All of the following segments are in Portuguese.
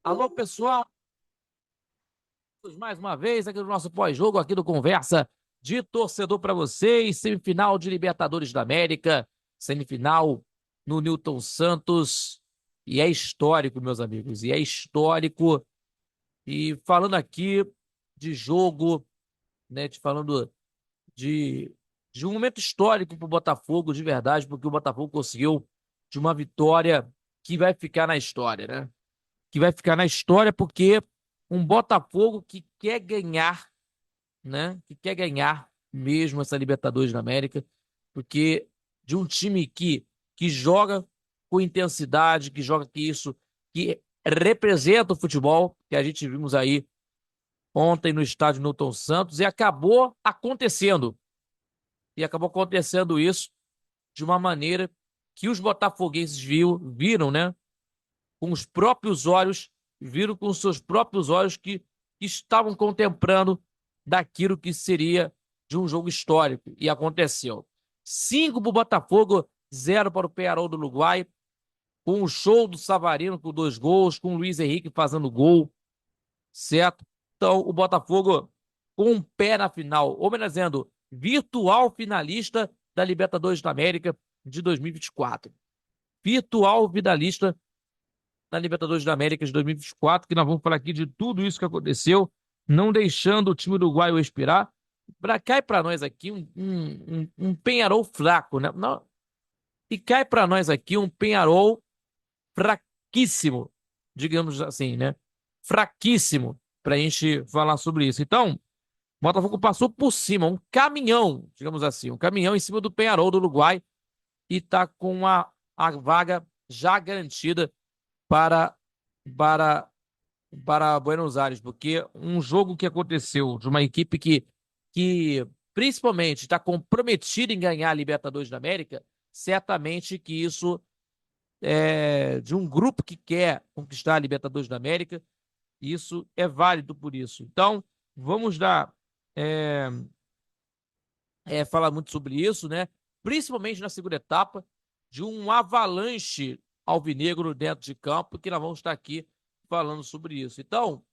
Alô, pessoal, mais uma vez aqui no nosso pós-jogo, aqui do Conversa de Torcedor para vocês, semifinal de Libertadores da América, semifinal no Newton Santos, e é histórico, meus amigos, e é histórico. E falando aqui de jogo, né, falando de, de um momento histórico para o Botafogo, de verdade, porque o Botafogo conseguiu de uma vitória que vai ficar na história, né? Que vai ficar na história porque um Botafogo que quer ganhar, né? Que quer ganhar mesmo essa Libertadores da América, porque de um time que joga com intensidade, que joga que isso, que representa o futebol, que a gente vimos aí ontem no estádio Newton Santos, e acabou acontecendo. E acabou acontecendo isso de uma maneira que os botafoguenses viram, né? Com os próprios olhos, viram com os seus próprios olhos que estavam contemplando daquilo que seria de um jogo histórico. E aconteceu. 5 para o Botafogo, 0 para o Peñarol do Uruguai, com o show do Savarino com 2 gols, com o Luiz Henrique fazendo gol, certo? Então, o Botafogo com um pé na final, homenageando virtual finalista da Libertadores da América de 2024. Virtual finalista na Libertadores da América de 2024, que nós vamos falar aqui de tudo isso que aconteceu, não deixando o time uruguaio expirar. Cai para nós aqui um Peñarol fraco, né? Não, e cai para nós aqui um Peñarol fraquíssimo, digamos assim, né? Fraquíssimo para a gente falar sobre isso. Então, o Botafogo passou por cima, um caminhão, digamos assim, um caminhão em cima do Peñarol do Uruguai e está com a vaga já garantida para, para para Buenos Aires, porque um jogo que aconteceu de uma equipe que principalmente está comprometida em ganhar a Libertadores da América, certamente que isso é de um grupo que quer conquistar a Libertadores da América, isso é válido por isso. Então, vamos dar é, falar muito sobre isso, né? Principalmente na segunda etapa, de um avalanche alvinegro dentro de campo, que nós vamos estar aqui falando sobre isso. Então,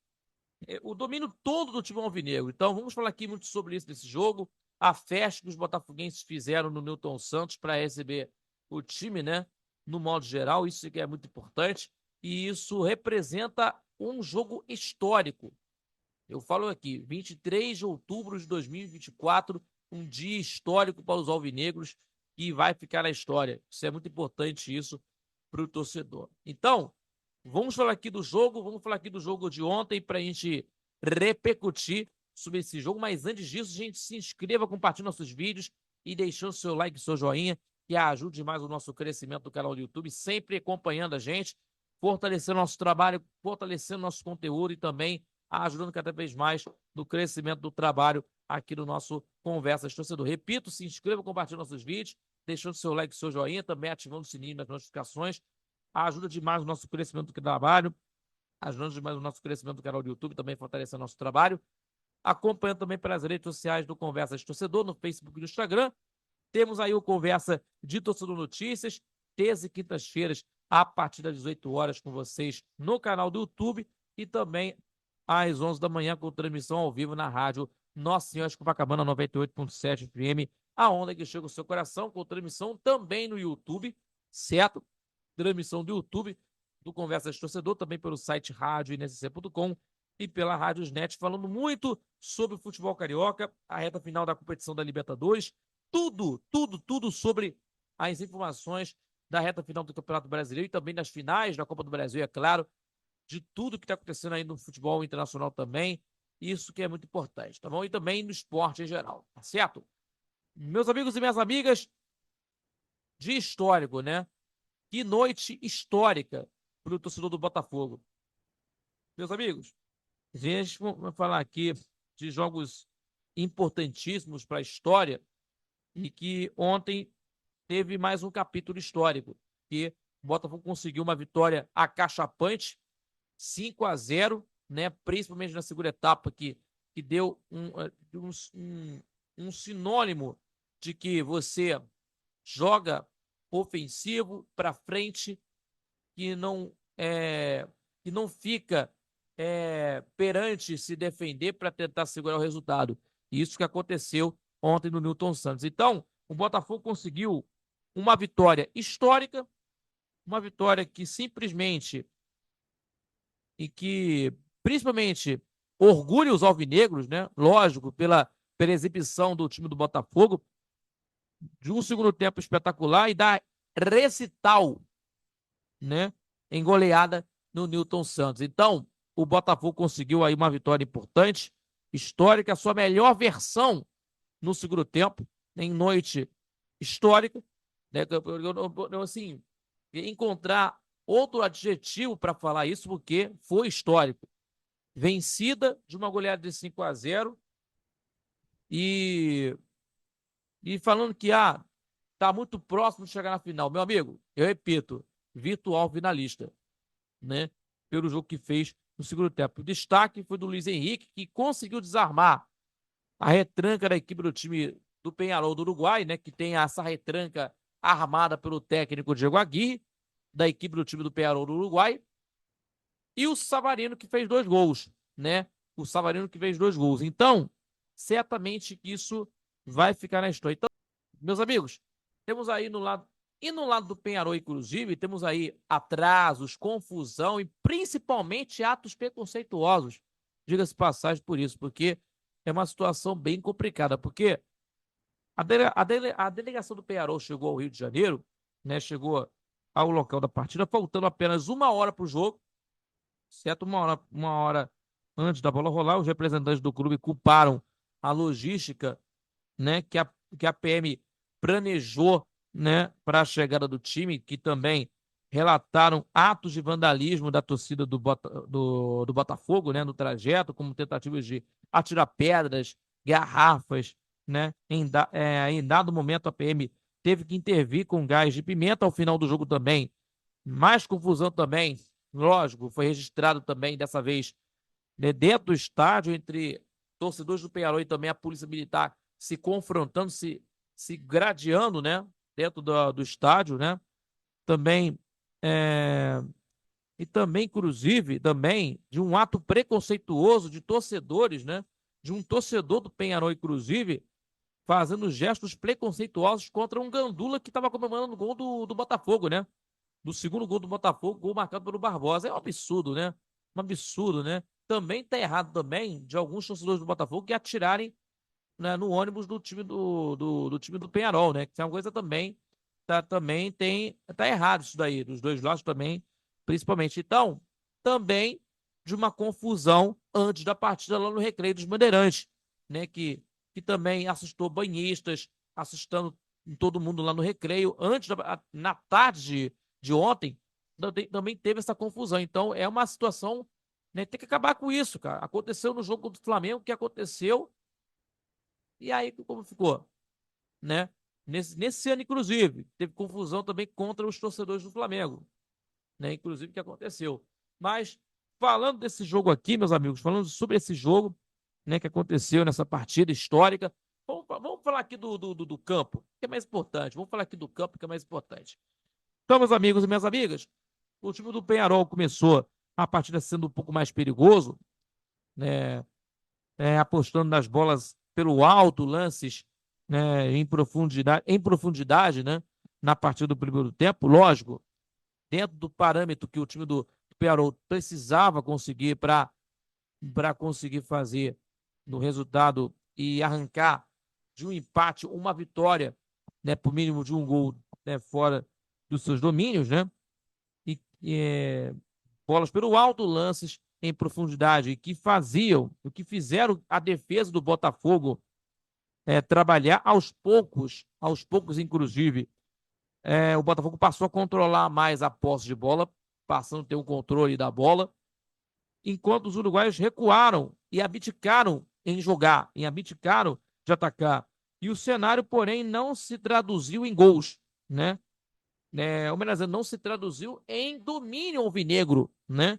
o domínio todo do time alvinegro. Então, vamos falar aqui muito sobre isso desse jogo. A festa que os botafoguenses fizeram no Newton Santos para receber o time, né? No modo geral, isso que é muito importante. E isso representa um jogo histórico. Eu falo aqui, 23 de outubro de 2024, um dia histórico para os alvinegros que vai ficar na história. Isso é muito importante isso para o torcedor. Então, vamos falar aqui do jogo, vamos falar aqui do jogo de ontem para a gente repercutir sobre esse jogo. Mas antes disso, gente, se inscreva, compartilhe nossos vídeos e deixando seu like, seu joinha, que ajude mais o nosso crescimento do canal do YouTube, sempre acompanhando a gente, fortalecendo nosso trabalho, fortalecendo nosso conteúdo e também ajudando cada vez mais no crescimento do trabalho aqui no nosso Conversas Torcedor. Repito, se inscreva, compartilhe nossos vídeos, deixando seu like, seu joinha, também ativando o sininho das notificações. Ajuda demais o nosso crescimento do trabalho, ajudando demais o nosso crescimento do canal do YouTube, também fortalecendo nosso trabalho. Acompanhando também pelas redes sociais do Conversas Torcedor, no Facebook e no Instagram. Temos aí o Conversa de Torcedor Notícias, terças e quintas-feiras, a partir das 18 horas, com vocês no canal do YouTube e também às 11 da manhã, com transmissão ao vivo na rádio Nossa Senhora de Copacabana 98.7 FM, a onda que chega ao seu coração, com transmissão também no YouTube, certo? Transmissão do YouTube do Conversa de Torcedor, também pelo site radioinsc.com e pela Rádiosnet, falando muito sobre o futebol carioca, a reta final da competição da Libertadores, tudo sobre as informações da reta final do Campeonato Brasileiro e também das finais da Copa do Brasil, é claro, de tudo que está acontecendo aí no futebol internacional também, isso que é muito importante, tá bom? E também no esporte em geral, tá certo? Meus amigos e minhas amigas, de histórico, né? Que noite histórica para o torcedor do Botafogo. Meus amigos, a gente vai falar aqui de jogos importantíssimos para a história e que ontem teve mais um capítulo histórico, que o Botafogo conseguiu uma vitória acachapante, 5-0, né? Principalmente na segunda etapa, que deu um sinônimo de que você joga ofensivo para frente, que não que não fica perante se defender para tentar segurar o resultado. Isso que aconteceu ontem no Newton Santos. Então, o Botafogo conseguiu uma vitória histórica, uma vitória que simplesmente e que principalmente orgulha os alvinegros, né? Lógico, pela exibição do time do Botafogo, de um segundo tempo espetacular e da recital, né? Em goleada no Newton Santos. Então, o Botafogo conseguiu aí uma vitória importante, histórica, a sua melhor versão no segundo tempo, em noite histórica, né? Assim, encontrar outro adjetivo para falar isso, porque foi histórico. Vencida de uma goleada de 5-0 e, e falando que tá muito próximo de chegar na final. Meu amigo, eu repito, virtual finalista, né? Pelo jogo que fez no segundo tempo. O destaque foi do Luiz Henrique, que conseguiu desarmar a retranca da equipe do time do Peñarol do Uruguai, né? Que tem essa retranca armada pelo técnico Diego Aguirre, da equipe do time do Peñarol do Uruguai. E o Savarino, que fez 2 gols, né? O Savarino que fez 2 gols. Então, certamente que isso vai ficar na história. Então, meus amigos, temos aí no lado. E no lado do Peñarol, inclusive, temos aí atrasos, confusão e principalmente atos preconceituosos. Diga-se passagem por isso, porque é uma situação bem complicada. Porque a delegação do Peñarol chegou ao Rio de Janeiro, né? Chegou ao local da partida, faltando apenas 1 hora para o jogo, certo? Uma hora antes da bola rolar, os representantes do clube culparam a logística, né, que a PM planejou, né, para a chegada do time, que também relataram atos de vandalismo da torcida do Botafogo, né, no trajeto, como tentativas de atirar pedras, garrafas, né? Em dado momento, a PM teve que intervir com gás de pimenta ao final do jogo também. Mais confusão também, lógico, foi registrado também dessa vez, né, dentro do estádio entre torcedores do Peñarol e também a Polícia Militar se confrontando, se gradeando, né, dentro do estádio, né? Também é, e também, inclusive, também de um ato preconceituoso de torcedores, né? De um torcedor do Peñarol, inclusive, fazendo gestos preconceituosos contra um gandula que estava comemorando o gol do Botafogo, né? Do segundo gol do Botafogo, gol marcado pelo Barbosa. É um absurdo, né? Um absurdo, né? Também tá errado também de alguns torcedores do Botafogo que atirarem, né, no ônibus do time do time do Peñarol, né? Que é uma coisa também tá errado isso daí, dos dois lados também, principalmente. Então, também de uma confusão antes da partida lá no Recreio dos Bandeirantes, né? Que também assustou banhistas, assustando todo mundo lá no Recreio. Na tarde de ontem, também teve essa confusão. Então, é uma situação, né? Tem que acabar com isso, cara. Aconteceu no jogo do Flamengo, que aconteceu, e aí como ficou, né? Nesse ano, inclusive, teve confusão também contra os torcedores do Flamengo, né? Inclusive, que aconteceu. Mas, falando desse jogo aqui, meus amigos, falando sobre esse jogo, né, que aconteceu nessa partida histórica, vamos falar aqui do campo, que é mais importante. Vamos falar aqui do campo, que é mais importante. Então, meus amigos e minhas amigas, o time do Peñarol começou a partida sendo um pouco mais perigoso, né? Apostando nas bolas pelo alto, lances, né, em profundidade, né, na partida do primeiro tempo, lógico, dentro do parâmetro que o time do Peñarol precisava conseguir para conseguir fazer no resultado e arrancar de um empate uma vitória, né, por mínimo de um gol, né, fora dos seus domínios, né, e bolas pelo alto, lances em profundidade, e o que fizeram a defesa do Botafogo trabalhar aos poucos, inclusive. O Botafogo passou a controlar mais a posse de bola, passando a ter o controle da bola, enquanto os uruguaios recuaram e abdicaram abdicaram de atacar. E o cenário, porém, não se traduziu em gols, né? Ou melhor, não se traduziu em domínio alvinegro, né?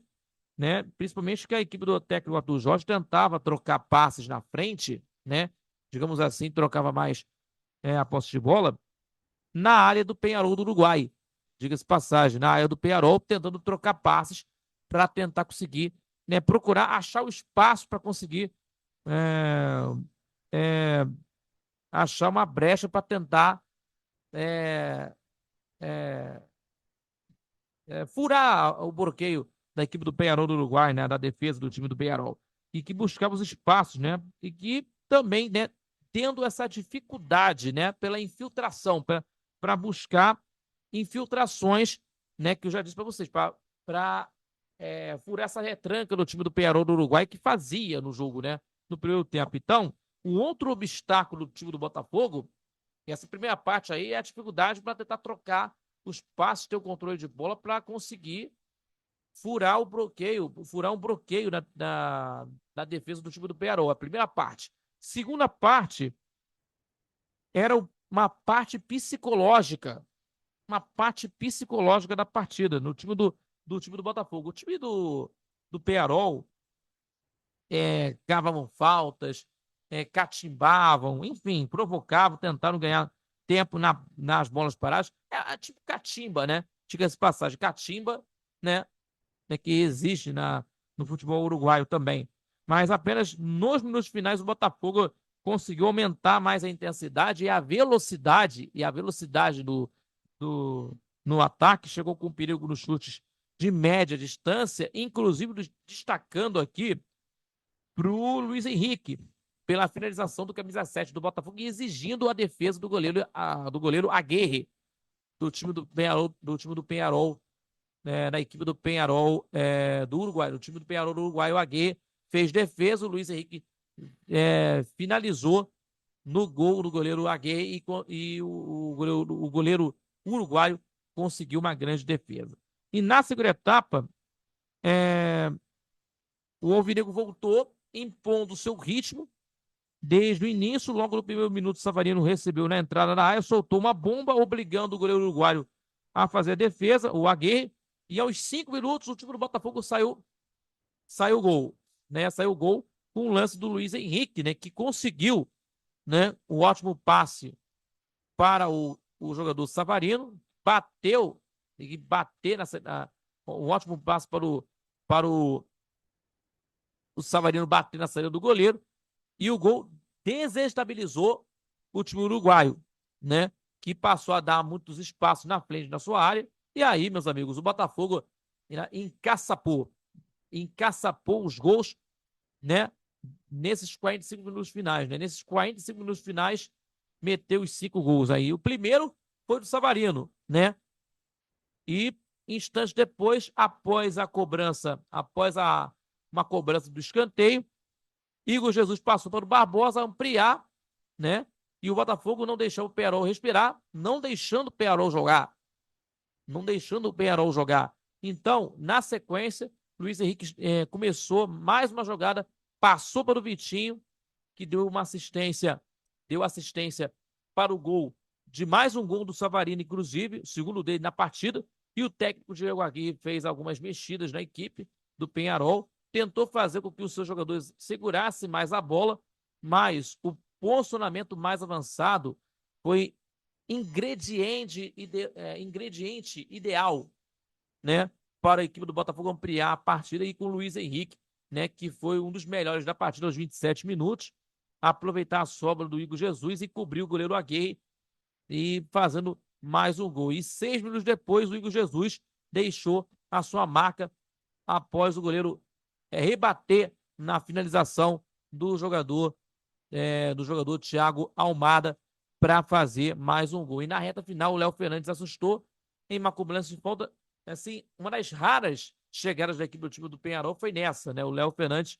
Principalmente que a equipe do técnico Arthur Jorge tentava trocar passes na frente, né? Digamos assim, trocava mais a posse de bola na área do Peñarol do Uruguai. Diga-se passagem, na área do Peñarol, tentando trocar passes para tentar conseguir, né, procurar achar o espaço para conseguir é, é, achar uma brecha para tentar é, é, furar o bloqueio da equipe do Peñarol do Uruguai, né, da defesa do time do Peñarol, e que buscava os espaços, né, e que também, né, tendo essa dificuldade, né, pela infiltração, para buscar infiltrações, né, que eu já disse para vocês, para furar essa retranca do time do Peñarol do Uruguai que fazia no jogo, né, no primeiro tempo. Então, um outro obstáculo do time do Botafogo, e essa primeira parte aí, é a dificuldade para tentar trocar os passes, ter o controle de bola para conseguir furar o bloqueio, furar um bloqueio na defesa do time do Peñarol. A primeira parte. Segunda parte era uma parte psicológica, da partida no time do time do Botafogo. O time do Peñarol cavavam faltas, catimbavam, enfim, provocavam, tentaram ganhar tempo nas bolas paradas. Tipo catimba, né? Diga-se passagem, catimba, né, que existe no futebol uruguaio também. Mas apenas nos minutos finais o Botafogo conseguiu aumentar mais a intensidade e a velocidade no ataque, chegou com perigo nos chutes de média distância, inclusive destacando aqui para o Luiz Henrique, pela finalização do camisa 7 do Botafogo e exigindo a defesa do goleiro Aguirre, do time do Peñarol, na equipe do Peñarol do Uruguai. O time do Peñarol do Uruguai, o Aguirre, fez defesa, o Luiz Henrique finalizou no gol do goleiro Aguirre e o goleiro uruguaio conseguiu uma grande defesa. E na segunda etapa, o Alvinegro voltou impondo o seu ritmo desde o início. Logo no primeiro minuto, o Savarino recebeu na entrada da área, soltou uma bomba, obrigando o goleiro uruguaio a fazer a defesa, o Aguirre, e aos 5 minutos o time do Botafogo saiu o gol, né? Saiu o gol com o lance do Luiz Henrique, né? Que conseguiu, né, um ótimo passe para o jogador Savarino, bateu, e bater um ótimo passe para o Savarino bater na saída do goleiro, e o gol desestabilizou o time uruguaio, né? Que passou a dar muitos espaços na frente da sua área. E aí, meus amigos, o Botafogo encaçapou os gols, né? Nesses 45 minutos finais, né? Nesses 45 minutos finais, meteu os 5 gols aí. O primeiro foi do Savarino, né? E instantes depois, após uma cobrança do escanteio, Igor Jesus passou para o Barbosa ampliar, né? E o Botafogo não deixou o Peñarol respirar, não deixando o Peñarol jogar. Então, na sequência, Luiz Henrique começou mais uma jogada, passou para o Vitinho, que deu assistência para o gol de mais um gol do Savarino, inclusive, o segundo dele na partida. E o técnico Diego Aguirre fez algumas mexidas na equipe do Peñarol, tentou fazer com que os seus jogadores segurassem mais a bola, mas o posicionamento mais avançado foi ingrediente ideal, né, para a equipe do Botafogo ampliar a partida, e com o Luiz Henrique, né, que foi um dos melhores da partida aos 27 minutos, aproveitar a sobra do Igor Jesus e cobrir o goleiro Aguirre e fazendo mais um gol. E 6 minutos depois, o Igor Jesus deixou a sua marca após o goleiro rebater na finalização do jogador Thiago Almada para fazer mais um gol. E na reta final, o Léo Fernandes assustou em uma cobrança de falta. Assim, uma das raras chegadas da equipe do time do Peñarol foi nessa, né? O Léo Fernandes,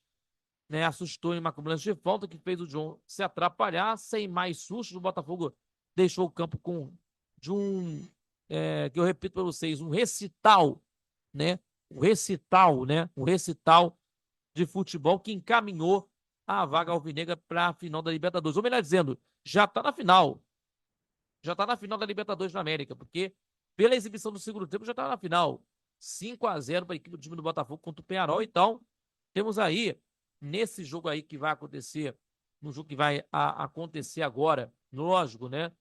né, assustou em uma cobrança de falta que fez o John se atrapalhar. Sem mais sustos, o Botafogo deixou o campo que eu repito para vocês, um recital, né? Um recital de futebol que encaminhou a vaga alvinegra para a final da Libertadores. Ou melhor dizendo, já está na final. Já está na final da Libertadores da América, porque pela exibição do segundo tempo já está na final. 5-0 para a equipe do time do Botafogo contra o Peñarol. Então, temos aí, nesse jogo aí que vai acontecer, no jogo que vai acontecer agora, lógico, né?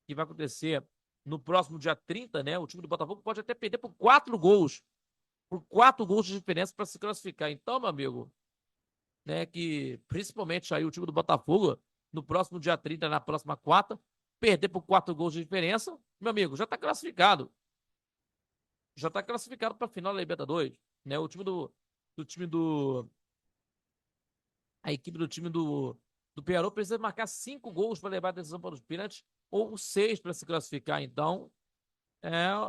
Que vai acontecer no próximo dia 30, né? O time do Botafogo pode até perder por 4 gols por 4 gols de diferença para se classificar. Então, meu amigo, né, que principalmente aí o time do Botafogo, no próximo dia 30, na próxima quarta, perder por 4 gols de diferença, meu amigo, já está classificado. Já está classificado para a final da Libertadores. Né? O time do time do. A equipe do time do Pearol precisa marcar 5 gols para levar a decisão para os pênaltis, ou 6 para se classificar. Então,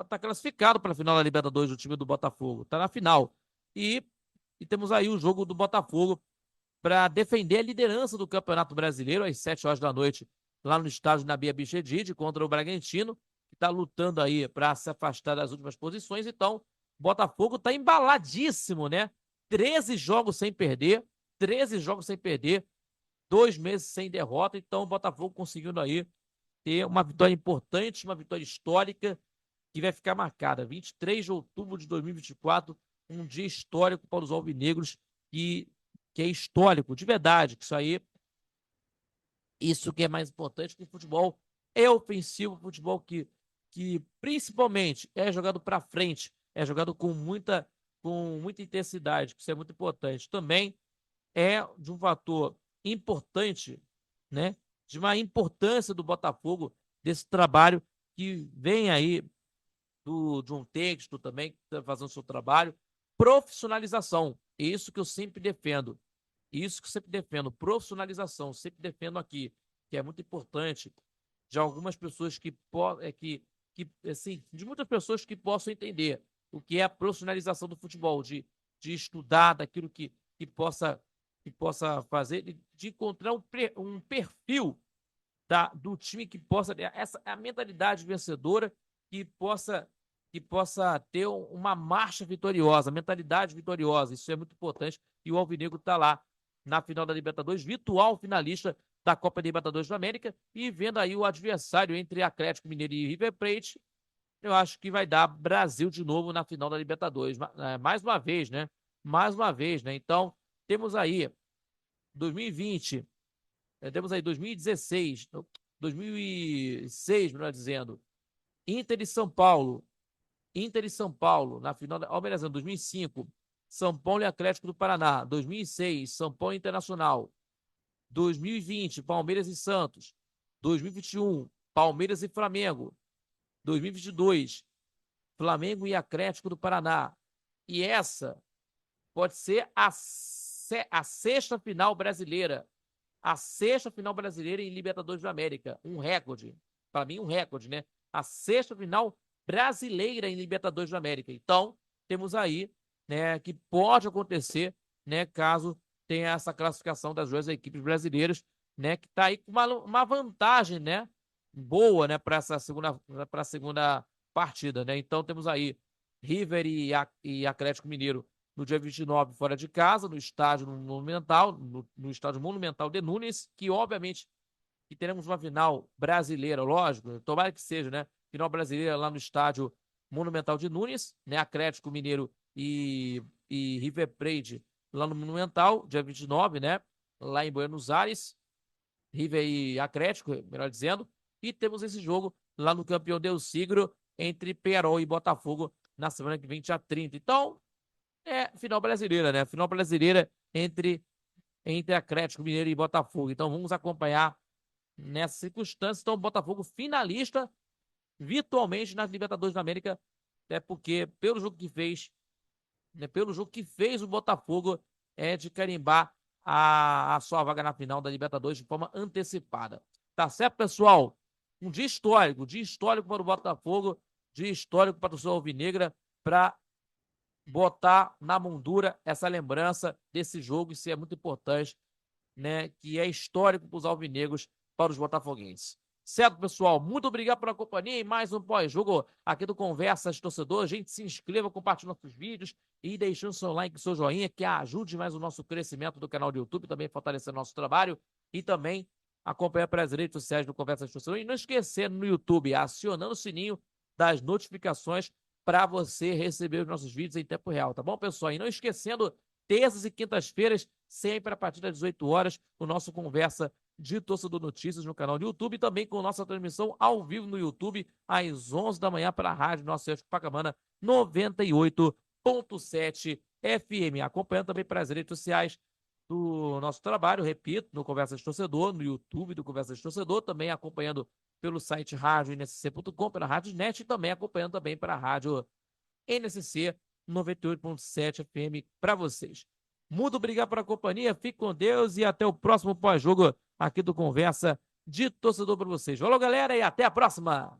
tá classificado para a final da Libertadores o time do Botafogo. Tá na final. E, e temos aí o jogo do Botafogo para defender a liderança do Campeonato Brasileiro às 7 horas da noite, lá no estádio Nabi Abichedid, contra o Bragantino, que está lutando aí para se afastar das últimas posições. Então, o Botafogo está embaladíssimo, né? 13 jogos sem perder, 13 jogos sem perder, 2 meses sem derrota. Então, o Botafogo conseguindo aí ter uma vitória importante, uma vitória histórica, que vai ficar marcada. 23 de outubro de 2024, um dia histórico para os alvinegros, que é histórico, de verdade, que isso que é mais importante, que o futebol é ofensivo, futebol que principalmente é jogado para frente, é jogado com muita intensidade, que isso é muito importante. Também é de um fator importante, né, de uma importância do Botafogo, desse trabalho que vem aí do John Texto também, que está fazendo o seu trabalho, profissionalização, isso que eu sempre defendo. Isso que eu sempre defendo, profissionalização, sempre defendo aqui, que é muito importante, de algumas pessoas assim, de muitas pessoas que possam entender o que é a profissionalização do futebol, de estudar daquilo que possa fazer, de encontrar um perfil do time que possa a mentalidade vencedora, que possa ter uma marcha vitoriosa, mentalidade vitoriosa. Isso é muito importante. E o Alvinegro está lá na final da Libertadores, virtual finalista da Copa Libertadores da América, e vendo aí o adversário entre Atlético Mineiro e River Plate, eu acho que vai dar Brasil de novo na final da Libertadores. Mais uma vez, né? Mais uma vez, né? Então, temos aí 2020, temos aí 2016, 2006, melhor dizendo, Inter e São Paulo. Inter e São Paulo, na final da. Ó, beleza, 2005, São Paulo e Atlético do Paraná. 2006, São Paulo Internacional. 2020, Palmeiras e Santos. 2021, Palmeiras e Flamengo. 2022, Flamengo e Atlético do Paraná. E essa pode ser a sexta final brasileira. A sexta final brasileira em Libertadores da América. Um recorde. Para mim, um recorde, né? A sexta final brasileira em Libertadores da América. Então, temos aí, né, que pode acontecer, né, caso tenha essa classificação das duas equipes brasileiras, né, que está aí com uma vantagem, né, boa, né, para a segunda partida, né? Então, temos aí River e Atlético Mineiro no dia 29, fora de casa, no estádio Monumental, no estádio Monumental de Nunes, que obviamente que teremos uma final brasileira, lógico, tomara que seja, né? Final brasileira lá no estádio Monumental de Nunes, né? Atlético Mineiro e River Plate lá no Monumental, dia 29, né? Lá em Buenos Aires, River e Atlético, melhor dizendo. E temos esse jogo lá no Campeão Del Siglo, entre Pearol e Botafogo, na semana que vem, dia 30. Então, final brasileira, né? Final brasileira entre Atlético Mineiro e Botafogo. Então, vamos acompanhar nessa circunstância. Então, o Botafogo finalista virtualmente nas Libertadores da América, porque pelo jogo que fez, né, pelo jogo que fez o Botafogo, é de carimbar a sua vaga na final da Libertadores de forma antecipada. Tá certo, pessoal? Um dia histórico para o Botafogo, dia histórico para o seu Alvinegra, para botar na moldura essa lembrança desse jogo. Isso é muito importante, né? Que é histórico para os alvinegros, para os botafoguenses. Certo, pessoal? Muito obrigado pela companhia e mais um pós-jogo aqui do Conversas de Torcedor. A gente se inscreva, compartilhe nossos vídeos e deixando seu like, seu joinha, que ajude mais o nosso crescimento do canal do YouTube, também fortalecendo nosso trabalho e também acompanhar pelas redes sociais do Conversas de Torcedor. E não esquecendo no YouTube, acionando o sininho das notificações para você receber os nossos vídeos em tempo real, tá bom, pessoal? E não esquecendo, terças e quintas-feiras, sempre a partir das 18 horas, o nosso Conversa de Torcedor Notícias no canal do YouTube e também com nossa transmissão ao vivo no YouTube às 11 da manhã para a Rádio Nossa Senhora de Copacabana 98,9. FM. Acompanhando também pelas redes sociais do nosso trabalho, repito, no Conversa de Torcedor, no YouTube do Conversa de Torcedor, também acompanhando pelo site radioNSC.com, pela Rádio Net e também acompanhando também para a Rádio NSC 98.7 FM para vocês. Muito obrigado pela companhia, fique com Deus e até o próximo pós-jogo aqui do Conversa de Torcedor para vocês. Valeu, galera, e até a próxima!